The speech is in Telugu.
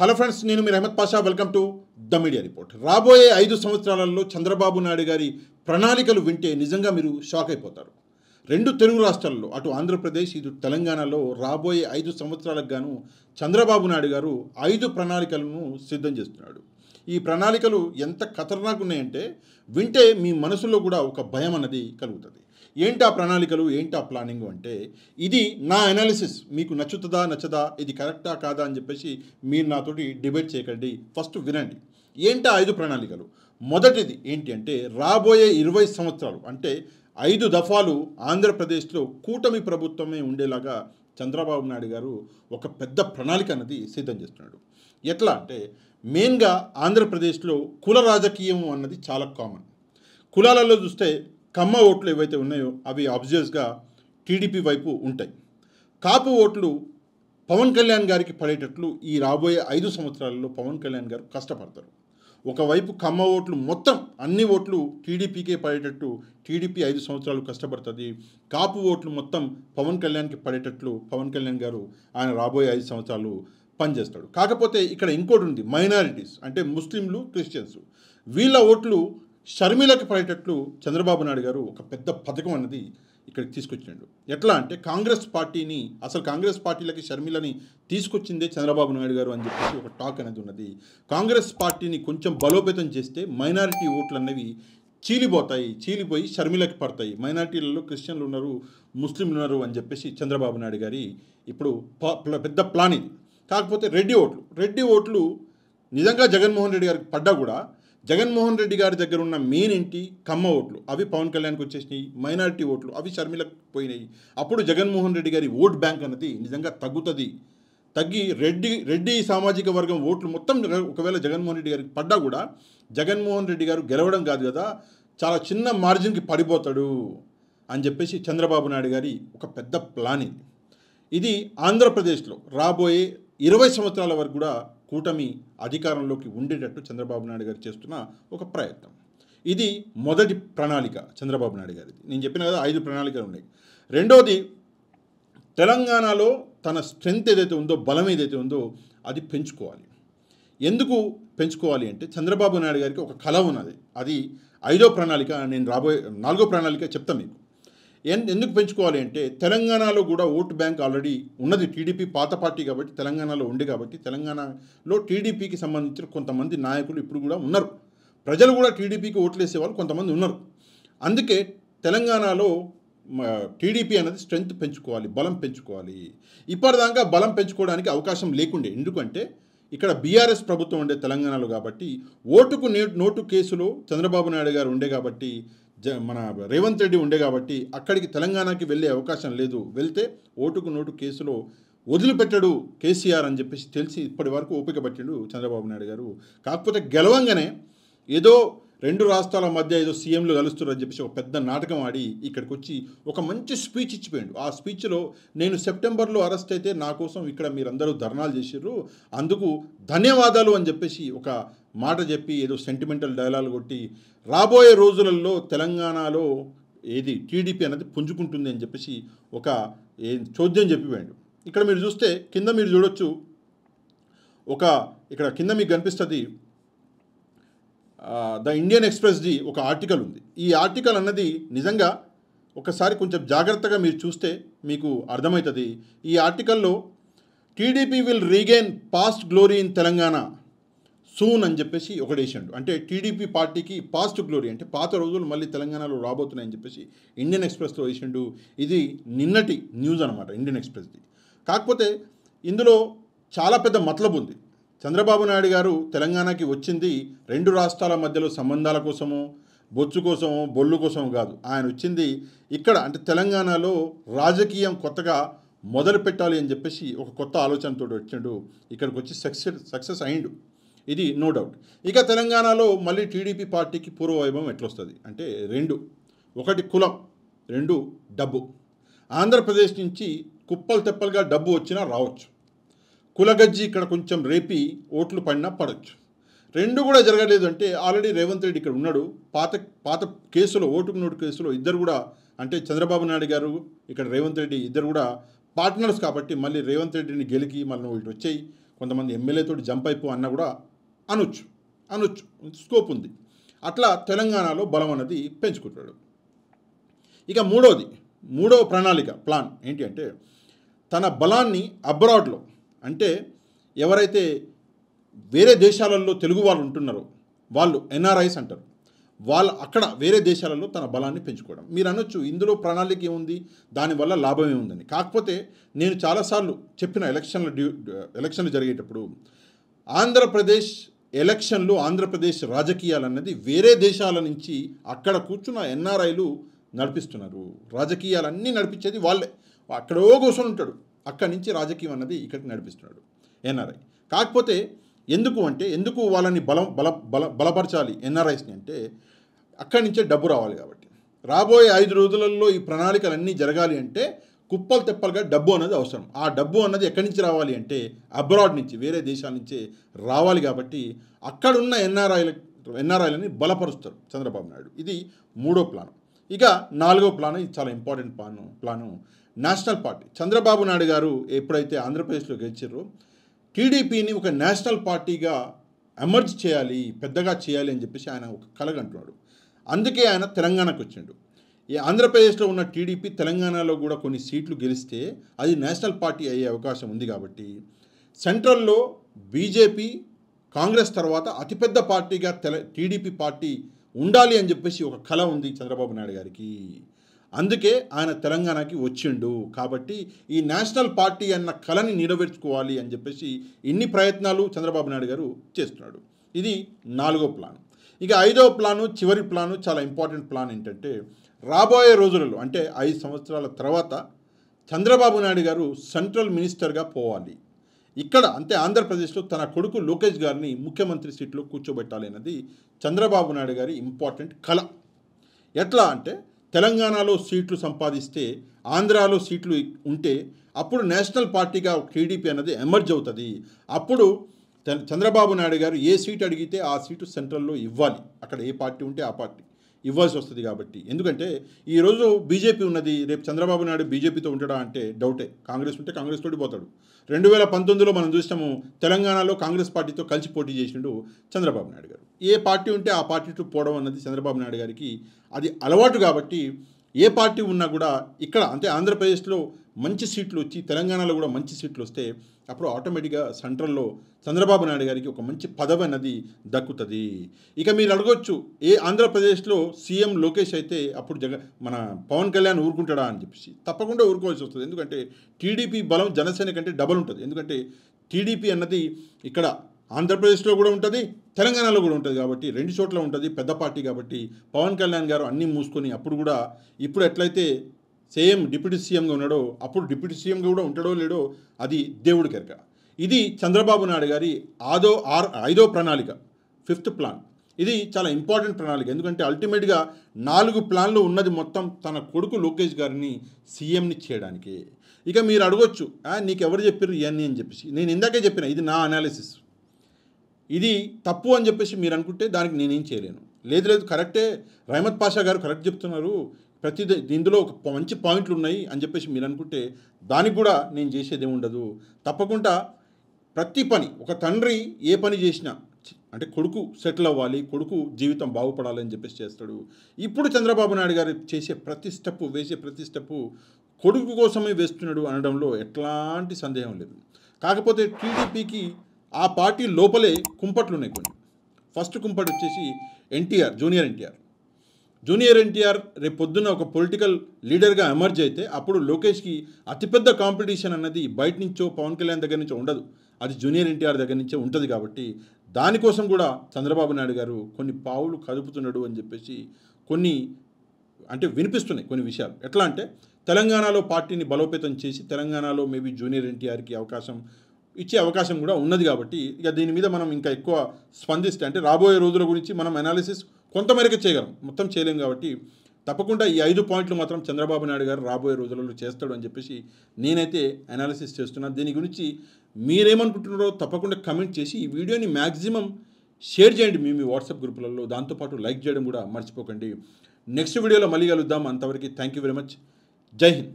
హలో ఫ్రెండ్స్, నేను మీ Ahmed Pasha. Welcome to the media report. రాబోయే 5 సంవత్సరాలలో చంద్రబాబు నాయుడు గారి ప్రణాళికలు వింటే నిజంగా మీరు షాక్ అయిపోతారు. 2 తెలుగు రాష్ట్రాల్లో, అటు ఆంధ్రప్రదేశ్ ఇటు తెలంగాణలో రాబోయే 5 సంవత్సరాలకు గాను చంద్రబాబు నాయుడు గారు 5 ప్రణాళికలను సిద్ధం చేస్తున్నాడు. ఈ ప్రణాళికలు ఎంత ఖతర్నాక్ ఉన్నాయంటే వింటే మీ మనసులో కూడా ఒక భయం అన్నది కలుగుతుంది. ఏంటి ఆ ప్రణాళికలు, ఏంటి ఆ ప్లానింగ్ అంటే, ఇది నా అనాలిసిస్, మీకు నచ్చుతుందా నచ్చదా, ఇది కరెక్టా కాదా అని చెప్పేసి మీరు నాతోటి డిబేట్ చేయకండి. ఫస్ట్ వినండి ఏంటి ఆ 5 ప్రణాళికలు. మొదటిది ఏంటి అంటే, రాబోయే 20 సంవత్సరాలు అంటే 5 దఫాలు ఆంధ్రప్రదేశ్లో కూటమి ప్రభుత్వమే ఉండేలాగా చంద్రబాబు నాయుడు గారు ఒక పెద్ద ప్రణాళిక అన్నది సిద్ధం చేస్తున్నాడు. ఎట్లా అంటే, మెయిన్గా ఆంధ్రప్రదేశ్లో కుల రాజకీయం అన్నది చాలా కామన్. కులాలలో చూస్తే కమ్మ ఓట్లు ఏవైతే ఉన్నాయో అవి ఆబ్వియస్గా టీడీపీ వైపు ఉంటాయి. కాపు ఓట్లు పవన్ కళ్యాణ్ గారికి పడేటట్లు ఈ రాబోయే 5 సంవత్సరాలలో పవన్ కళ్యాణ్ గారు కష్టపడతారు. ఒకవైపు కమ్మ ఓట్లు మొత్తం అన్ని ఓట్లు టీడీపీకే పడేటట్టు టీడీపీ 5 సంవత్సరాలు కష్టపడుతుంది. కాపు ఓట్లు మొత్తం పవన్ కళ్యాణ్కి పడేటట్లు పవన్ కళ్యాణ్ గారు ఆయన రాబోయే 5 సంవత్సరాలు పనిచేస్తాడు. కాకపోతే ఇక్కడ ఇంకోటి ఉంది, మైనారిటీస్ అంటే ముస్లింలు, క్రిస్టియన్స్, వీళ్ళ ఓట్లు షర్మిలకి పడేటట్లు చంద్రబాబు నాయుడు గారు ఒక పెద్ద పథకం అన్నది ఇక్కడికి తీసుకొచ్చినాడు. ఎట్లా అంటే, కాంగ్రెస్ పార్టీలకి షర్మిలని తీసుకొచ్చిందే చంద్రబాబు నాయుడు గారు అని చెప్పేసి ఒక టాక్ అనేది ఉన్నది. కాంగ్రెస్ పార్టీని కొంచెం బలోపేతం చేస్తే మైనారిటీ ఓట్లు అనేవి చీలిపోయి షర్మిలకి పడతాయి. మైనారిటీలలో క్రిస్టియన్లు ఉన్నారు, ముస్లింలు ఉన్నారు అని చెప్పేసి చంద్రబాబు నాయుడు గారి ఇప్పుడు పెద్ద ప్లాన్ ఇది. కాకపోతే రెడ్డి ఓట్లు నిజంగా జగన్మోహన్ రెడ్డి గారికి పడ్డా కూడా జగన్మోహన్ రెడ్డి గారి దగ్గర ఉన్న మెయిన్ ఏంటి, కమ్మ ఓట్లు అవి పవన్ కళ్యాణ్కి వచ్చేసినాయి, మైనారిటీ ఓట్లు అవి షర్మిలకు పోయినాయి. అప్పుడు జగన్మోహన్ రెడ్డి గారి ఓట్ బ్యాంక్ అన్నది నిజంగా తగ్గి రెడ్డి సామాజిక వర్గం ఓట్లు మొత్తం ఒకవేళ జగన్మోహన్ రెడ్డి గారికి పడ్డా కూడా జగన్మోహన్ రెడ్డి గారు గెలవడం కాదు కదా, చాలా చిన్న మార్జిన్కి పడిపోతాడు అని చెప్పేసి చంద్రబాబు నాయుడు గారి ఒక పెద్ద ప్లాన్ ఇది ఆంధ్రప్రదేశ్లో రాబోయే 20 సంవత్సరాల వరకు కూడా కూటమి అధికారంలోకి ఉండేటట్టు చంద్రబాబు నాయుడు గారు చేస్తున్న ఒక ప్రయత్నం. ఇది మొదటి ప్రణాళిక చంద్రబాబు నాయుడు గారిది. నేను చెప్పిన కదా 5 ప్రణాళికలు ఉన్నాయి. రెండోది, తెలంగాణలో తన స్ట్రెంగ్త్ ఏదైతే ఉందో, బలం ఏదైతే ఉందో అది పెంచుకోవాలి. ఎందుకు పెంచుకోవాలి అంటే, చంద్రబాబు నాయుడు గారికి ఒక కళ ఉన్నది. అది 5వ ప్రణాళిక. నేను రాబోయే 4వ ప్రణాళిక చెప్తాను మీకు. ఎందుకు పెంచుకోవాలి అంటే, తెలంగాణలో కూడా ఓటు బ్యాంక్ ఆల్రెడీ ఉన్నది. టీడీపీ పాత పార్టీ కాబట్టి తెలంగాణలో ఉంది కాబట్టి తెలంగాణలో టీడీపీకి సంబంధించిన కొంతమంది నాయకులు ఇప్పుడు కూడా ఉన్నారు. ప్రజలు కూడా టీడీపీకి ఓట్లు వేసేవాళ్ళు కొంతమంది ఉన్నారు. అందుకే తెలంగాణలో టీడీపీ అనేది స్ట్రెంగ్త్ పెంచుకోవాలి, బలం పెంచుకోవాలి. ఇప్పటిదాకా బలం పెంచుకోవడానికి అవకాశం లేకుండే. ఎందుకంటే ఇక్కడ బీఆర్ఎస్ ప్రభుత్వం ఉండే తెలంగాణలో కాబట్టి, ఓటుకు నోటు కేసులో చంద్రబాబు నాయుడు గారు ఉండే కాబట్టి, మన రేవంత్ రెడ్డి ఉండే కాబట్టి అక్కడికి తెలంగాణకి వెళ్ళే అవకాశం లేదు. వెళ్తే ఓటుకు నోటు కేసులో వదిలిపెట్టడు కేసీఆర్ అని చెప్పేసి తెలిసి ఇప్పటి వరకు ఓపిక పట్టిండు చంద్రబాబు నాయుడు గారు. కాకపోతే గెలవంగానే ఏదో 2 రాష్ట్రాల మధ్య ఏదో సీఎంలు కలుస్తారు అని చెప్పేసి ఒక పెద్ద నాటకం ఆడి ఇక్కడికి వచ్చి ఒక మంచి స్పీచ్ ఇచ్చిపోయాడు. ఆ స్పీచ్లో, నేను సెప్టెంబర్లో అరెస్ట్ అయితే నా కోసం ఇక్కడ మీరందరూ ధర్నాలు చేసిర్రు, అందుకు ధన్యవాదాలు అని చెప్పేసి ఒక మాట చెప్పి ఏదో సెంటిమెంటల్ డైలాగ్ కొట్టి, రాబోయే రోజులలో తెలంగాణలో ఏది టీడీపీ అనేది పుంజుకుంటుంది అని చెప్పేసి ఒక చోద్యం చెప్పిపోయాడు. ఇక్కడ మీరు చూస్తే కింద మీరు చూడొచ్చు, ఇక్కడ కింద మీకు కనిపిస్తుంది ద ఇండియన్ ఎక్స్ప్రెస్ది ఒక ఆర్టికల్ ఉంది. ఈ ఆర్టికల్ అన్నది నిజంగా ఒకసారి కొంచెం జాగ్రత్తగా మీరు చూస్తే మీకు అర్థమవుతుంది. ఈ ఆర్టికల్లో TDP will regain past glory in Telangana soon అని చెప్పేసి ఒకటి వేసాడు. అంటే టీడీపీ పార్టీకి పాస్ట్ గ్లోరీ అంటే పాత రోజులు మళ్ళీ తెలంగాణలో రాబోతున్నాయని చెప్పేసి ఇండియన్ ఎక్స్ప్రెస్లో వేసిండు. ఇది నిన్నటి న్యూస్ అనమాట, ఇండియన్ ఎక్స్ప్రెస్ది. కాకపోతే ఇందులో చాలా పెద్ద మతలబు ఉంది. చంద్రబాబు నాయుడు గారు తెలంగాణకి వచ్చింది 2 రాష్ట్రాల మధ్యలో సంబంధాల కోసమో, బొచ్చు కోసమో, బొల్లు కోసమో కాదు. ఆయన వచ్చింది ఇక్కడ అంటే తెలంగాణలో రాజకీయం కొత్తగా మొదలు పెట్టాలి అని చెప్పేసి ఒక కొత్త ఆలోచనతో వచ్చిండు. ఇక్కడికి వచ్చి సక్సెస్ అయిండు, ఇది నో డౌట్. ఇక తెలంగాణలో మళ్ళీ టీడీపీ పార్టీకి పూర్వవైభవం ఎట్లొస్తుంది అంటే 2, ఒకటి కులం, 2 డబ్బు. ఆంధ్రప్రదేశ్ నుంచి కుప్పలు తెప్పలుగా డబ్బు వచ్చినా రావచ్చు. కులగజ్జి ఇక్కడ కొంచెం రేపి ఓట్లు పడినా పడవచ్చు. 2 కూడా జరగలేదు అంటే ఆల్రెడీ రేవంత్ రెడ్డి ఇక్కడ ఉన్నాడు. పాత కేసులో, ఓటుకు నోటు కేసులో ఇద్దరు కూడా అంటే చంద్రబాబు నాయుడు గారు, ఇక్కడ రేవంత్ రెడ్డి ఇద్దరు కూడా పార్ట్నర్స్ కాబట్టి మళ్ళీ రేవంత్ రెడ్డిని గెలికి మళ్ళీ ఇటు వచ్చాయి కొంతమంది ఎమ్మెల్యేతో జంప్ అయిపో అన్న కూడా అనొచ్చు స్కోప్ ఉంది. అట్లా తెలంగాణలో బలం అన్నది పెంచుకుంటాడు. ఇక మూడవ ప్లాన్ ఏంటి అంటే తన బలాన్ని అబ్రాడ్లో, అంటే ఎవరైతే వేరే దేశాలలో తెలుగు వాళ్ళు ఉంటున్నారో వాళ్ళు ఎన్ఆర్ఐస్ అంటారు, వాళ్ళు అక్కడ వేరే దేశాలలో తన బలాన్ని పెంచుకోవడం. మీరు అనొచ్చు ఇందులో ప్రణాళిక ఏముంది, దానివల్ల లాభం ఏముందని. కాకపోతే నేను చాలాసార్లు చెప్పిన ఎలక్షన్లు జరిగేటప్పుడు ఆంధ్రప్రదేశ్ ఎలక్షన్లు, ఆంధ్రప్రదేశ్ రాజకీయాలు అన్నది వేరే దేశాల నుంచి అక్కడ కూర్చున్న ఎన్ఆర్ఐలు నడిపిస్తున్నారు. రాజకీయాలన్నీ నడిపించేది వాళ్ళే. అక్కడో కూర్చొని ఉంటాడు, అక్కడి నుంచి రాజకీయం అన్నది ఇక్కడికి నడిపిస్తున్నాడు ఎన్ఆర్ఐ. కాకపోతే ఎందుకు వాళ్ళని బలపరచాలి ఎన్ఆర్ఐస్ని అంటే అక్కడి నుంచే డబ్బు రావాలి కాబట్టి. రాబోయే 5 రోజులలో ఈ ప్రణాళికలన్నీ జరగాలి అంటే కుప్పలు తెప్పలుగా డబ్బు అన్నది అవసరం. ఆ డబ్బు అన్నది ఎక్కడి నుంచి రావాలి అంటే అబ్రాడ్ నుంచి, వేరే దేశాల నుంచే రావాలి. కాబట్టి అక్కడున్న ఎన్ఆర్ఐలని బలపరుస్తారు చంద్రబాబు నాయుడు. ఇది 3వ ప్లాన్. ఇక 4వ ప్లాన్, ఇది చాలా important plan national party. Chandrababu Naidu గారు ఎప్పుడైతే ఆంధ్రప్రదేశ్లో గెలిచారో టీడీపీని ఒక నేషనల్ పార్టీగా ఎమర్జ్ చేయాలి, పెద్దగా చేయాలి అని చెప్పేసి ఆయన ఒక కలగంటున్నాడు. అందుకే ఆయన తెలంగాణకు వచ్చిండు. ఈ ఆంధ్రప్రదేశ్లో ఉన్న టీడీపీ తెలంగాణలో కూడా కొన్ని సీట్లు గెలిస్తే అది నేషనల్ పార్టీ అయ్యే అవకాశం ఉంది. కాబట్టి సెంట్రల్లో బీజేపీ, కాంగ్రెస్ తర్వాత అతిపెద్ద పార్టీగా టీడీపీ పార్టీ ఉండాలి అని చెప్పేసి ఒక కళ ఉంది చంద్రబాబు నాయుడు గారికి. అందుకే ఆయన తెలంగాణకి వచ్చిండు. కాబట్టి ఈ నేషనల్ పార్టీ అన్న కళని నెరవేర్చుకోవాలి అని చెప్పేసి ఇన్ని ప్రయత్నాలు చంద్రబాబు నాయుడు గారు చేస్తున్నాడు. ఇది 4వ ప్లాన్. ఇక 5వ ప్లాను, చివరి ప్లాను, చాలా ఇంపార్టెంట్ ప్లాన్ ఏంటంటే రాబోయే రోజులలో అంటే 5 సంవత్సరాల తర్వాత చంద్రబాబు నాయుడు గారు సెంట్రల్ మినిస్టర్గా పోవాలి. ఇక్కడ అంటే ఆంధ్రప్రదేశ్లో తన కొడుకు లోకేష్ గారిని ముఖ్యమంత్రి సీట్లో కూర్చోబెట్టాలి అన్నది చంద్రబాబు నాయుడు గారి ఇంపార్టెంట్ కళ. ఎట్లా అంటే తెలంగాణలో సీట్లు సంపాదిస్తే, ఆంధ్రాలో సీట్లు ఉంటే అప్పుడు నేషనల్ పార్టీగా టీడీపీ అన్నది ఎమర్జ్ అవుతుంది. అప్పుడు చంద్రబాబు నాయుడు గారు ఏ సీట్ అడిగితే ఆ సీటు సెంట్రల్లో ఇవ్వాలి. అక్కడ ఏ పార్టీ ఉంటే ఆ పార్టీ ఇవ్వాల్సి వస్తుంది. కాబట్టి ఎందుకంటే ఈరోజు బీజేపీ ఉన్నది, రేపు చంద్రబాబు నాయుడు బీజేపీతో ఉంటాడా అంటే డౌటే. కాంగ్రెస్ ఉంటే కాంగ్రెస్ తోటి పోతాడు. 2019లో మనం చూసాము, తెలంగాణలో కాంగ్రెస్ పార్టీతో కలిసి పోటీ చేసిండు చంద్రబాబు నాయుడు గారు. ఏ పార్టీ ఉంటే ఆ పార్టీతో పోవడం అన్నది చంద్రబాబు నాయుడు గారికి అది అలవాటు. కాబట్టి ఏ పార్టీ ఉన్నా కూడా ఇక్కడ అంటే ఆంధ్రప్రదేశ్లో మంచి సీట్లు వచ్చి తెలంగాణలో కూడా మంచి సీట్లు వస్తే అప్పుడు ఆటోమేటిక్గా సెంట్రల్లో చంద్రబాబు నాయుడు గారికి ఒక మంచి పదవి అన్నది దక్కుతుంది. ఇక మీరు అడగొచ్చు, ఆంధ్రప్రదేశ్లో సీఎం లోకేష్ అయితే అప్పుడు మన పవన్ కళ్యాణ్ ఊరుకుంటాడా అని చెప్పేసి. తప్పకుండా ఊరుకోవాల్సి వస్తుంది. ఎందుకంటే టీడీపీ బలం జనసేన కంటే డబల్ ఉంటుంది. ఎందుకంటే టీడీపీ అన్నది ఇక్కడ ఆంధ్రప్రదేశ్లో కూడా ఉంటుంది, తెలంగాణలో కూడా ఉంటుంది. కాబట్టి 2 చోట్ల ఉంటుంది, పెద్ద పార్టీ. కాబట్టి పవన్ కళ్యాణ్ గారు అన్నీ మూసుకొని ఇప్పుడు ఎట్లయితే సేమ్ డిప్యూటీ సీఎంగా ఉన్నాడో అప్పుడు డిప్యూటీ సీఎంగా కూడా ఉంటాడో లేడో అది దేవుడి కెరక. ఇది చంద్రబాబు నాయుడు గారి 5వ ప్రణాళిక, 5th ప్లాన్. ఇది చాలా ఇంపార్టెంట్ ప్రణాళిక. ఎందుకంటే అల్టిమేట్గా 4 ప్లాన్లు ఉన్నది మొత్తం తన కొడుకు లోకేష్ గారిని సీఎంని చేయడానికి. ఇక మీరు అడగొచ్చు, నీకెవరు చెప్పారు ఇవన్నీ అని చెప్పేసి. నేను ఇందాకే చెప్పిన, ఇది నా అనాలిసిస్. ఇది తప్పు అని చెప్పేసి మీరు అనుకుంటే దానికి నేనేం చేయలేను. లేదు కరెక్టే, రహమత్ పాషా గారు కరెక్ట్ చెప్తున్నారు, ఇందులో ఒక మంచి పాయింట్లు ఉన్నాయి అని చెప్పేసి మీరు అనుకుంటే దానికి కూడా నేను చేసేది ఏముండదు. తప్పకుండా ప్రతి పని, ఒక తండ్రి ఏ పని చేసినా అంటే కొడుకు సెటిల్ అవ్వాలి, కొడుకు జీవితం బాగుపడాలి అని చెప్పేసి చేస్తాడు. ఇప్పుడు చంద్రబాబు నాయుడు గారు వేసే ప్రతి స్టెప్పు కొడుకు కోసమే వేస్తున్నాడు అనడంలో ఎట్లాంటి సందేహం లేదు. కాకపోతే టీడీపీకి ఆ పార్టీ లోపలే కుంపట్లు ఉన్నాయి కొన్ని. ఫస్ట్ కుంపటి వచ్చేసి జూనియర్ ఎన్టీఆర్ రేపు పొద్దున్న ఒక పొలిటికల్ లీడర్గా ఎమర్జ్ అయితే అప్పుడు లోకేష్కి అతిపెద్ద కాంపిటీషన్ అన్నది బయట నుంచో పవన్ కళ్యాణ్ దగ్గర నుంచో ఉండదు, అది జూనియర్ ఎన్టీఆర్ దగ్గర నుంచే ఉంటుంది. కాబట్టి దానికోసం కూడా చంద్రబాబు నాయుడు గారు కొన్ని పావులు కదుపుతున్నాడు అని చెప్పేసి వినిపిస్తున్నాయి కొన్ని విషయాలు. ఎట్లా అంటే తెలంగాణలో పార్టీని బలోపేతం చేసి తెలంగాణలో మేబీ జూనియర్ ఎన్టీఆర్కి ఇచ్చే అవకాశం కూడా ఉన్నది. కాబట్టి ఇక దీని మీద మనం ఇంకా ఎక్కువ స్పందిస్తే అంటే రాబోయే రోజుల గురించి మనం అనాలిసిస్ కొంతమేరకు చేయగలం, మొత్తం చేయలేం. కాబట్టి తప్పకుండా ఈ 5 పాయింట్లు మాత్రం చంద్రబాబు నాయుడు గారు రాబోయే రోజులలో చేస్తాడు అని చెప్పేసి నేనైతే అనాలిసిస్ చేస్తున్నాను. దీని గురించి మీరేమనుకుంటున్నారో తప్పకుండా కమెంట్ చేసి ఈ వీడియోని మ్యాక్సిమం షేర్ చేయండి మీ వాట్సాప్ గ్రూపులలో. దాంతోపాటు లైక్ చేయడం కూడా మర్చిపోకండి. నెక్స్ట్ వీడియోలో మళ్ళీ కలుద్దాం. అంతవరకు థ్యాంక్ యూ వెరీ మచ్. జై హింద్.